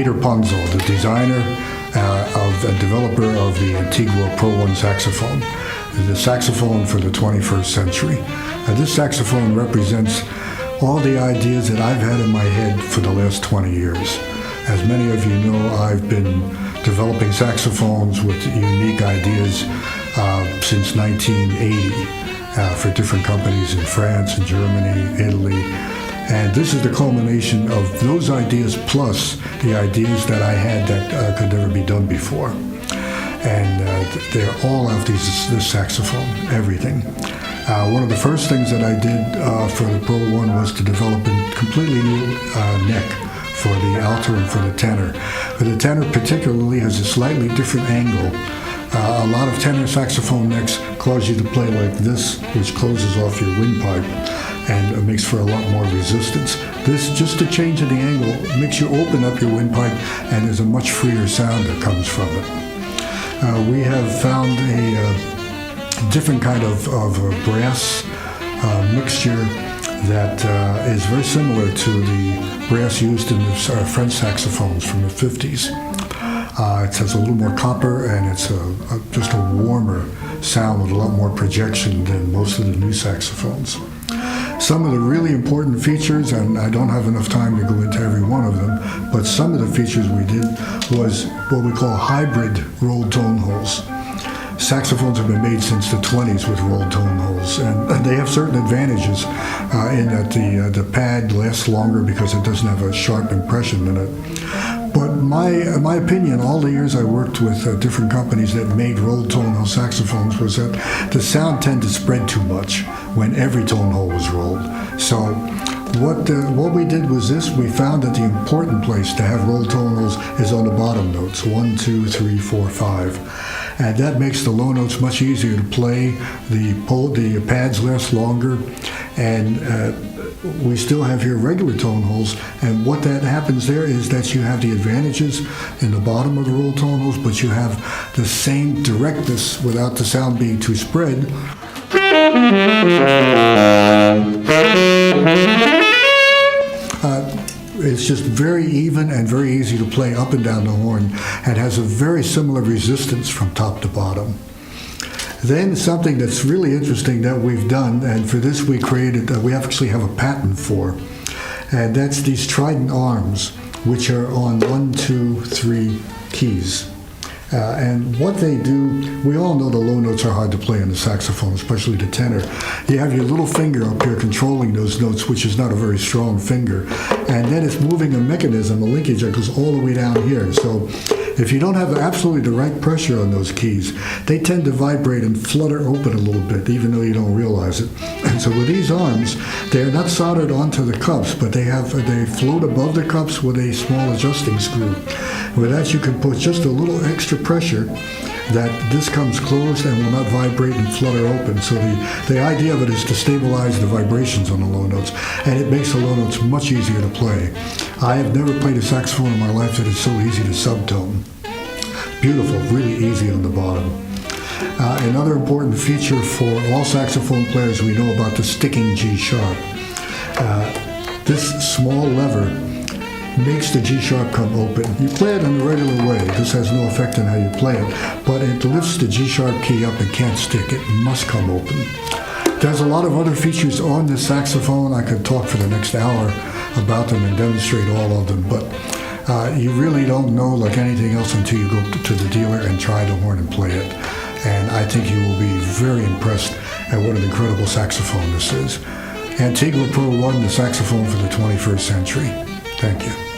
Peter Ponzol, the designer and developer of the Antigua Pro 1 saxophone, the saxophone for the 21st century. This saxophone represents all the ideas that I've had in my head for the last 20 years. As many of you know, I've been developing saxophones with unique ideas since 1980 for different companies in France and Germany, Italy. And this is the culmination of those ideas plus the ideas that I had that could never be done before. And they're all of this saxophone, everything. One of the first things that I did for the Pro 1 was to develop a completely new neck for the alto and for the tenor. But the tenor particularly has a slightly different angle. A lot of tenor saxophone necks cause you to play like this, which closes off your windpipe and it makes for a lot more resistance. This, just a change in the angle, makes you open up your windpipe and there's a much freer sound that comes from it. We have found a different kind of brass mixture that is very similar to the brass used in the French saxophones from the 50s. It has a little more copper and it's just a warmer sound with a lot more projection than most of the new saxophones. Some of the really important features, and I don't have enough time to go into every one of them, but some of the features we did was what we call hybrid rolled tone holes. Saxophones have been made since the 20s with rolled tone holes, and they have certain advantages in that the pad lasts longer because it doesn't have a sharp impression in it. But my opinion, all the years I worked with different companies that made rolled tone hole saxophones, was that the sound tended to spread too much when every tone hole was rolled. So what we did was this: we found that the important place to have rolled tone holes is on the bottom notes, 1, 2, 3, 4, 5. And that makes the low notes much easier to play. The pads last longer, and we still have here regular tone holes. And what that happens there is that you have the advantages in the bottom of the rolled tone holes, but you have the same directness without the sound being too spread. It's just very even and very easy to play up and down the horn, and has a very similar resistance from top to bottom. Then something that's really interesting that we've done, and for this we actually have a patent for, and that's these trident arms, which are on 1, 2, 3 keys. And what they do, we all know the low notes are hard to play on the saxophone, especially the tenor. You have your little finger up here controlling those notes, which is not a very strong finger. And then it's moving a mechanism, a linkage that goes all the way down here. So if you don't have absolutely the right pressure on those keys, they tend to vibrate and flutter open a little bit, even though you don't realize it. And so with these arms, they're not soldered onto the cups, but they float above the cups with a small adjusting screw. With that, you can put just a little extra pressure that this comes closed and will not vibrate and flutter open. So the idea of it is to stabilize the vibrations on the low notes, and it makes the low notes much easier to play. I have never played a saxophone in my life that is so easy to subtone. Beautiful, really easy on the bottom. Another important feature for all saxophone players, we know about the sticking G sharp. This small lever makes the G sharp come open. You play it in the regular way. This has no effect on how you play it, but it lifts the G sharp key up and can't stick. It must come open. There's a lot of other features on this saxophone. I could talk for the next hour about them and demonstrate all of them, but you really don't know like anything else until you go to the dealer and try the horn and play it. And I think you will be very impressed at what an incredible saxophone this is. Antigua Pro 1, the saxophone for the 21st century. Thank you.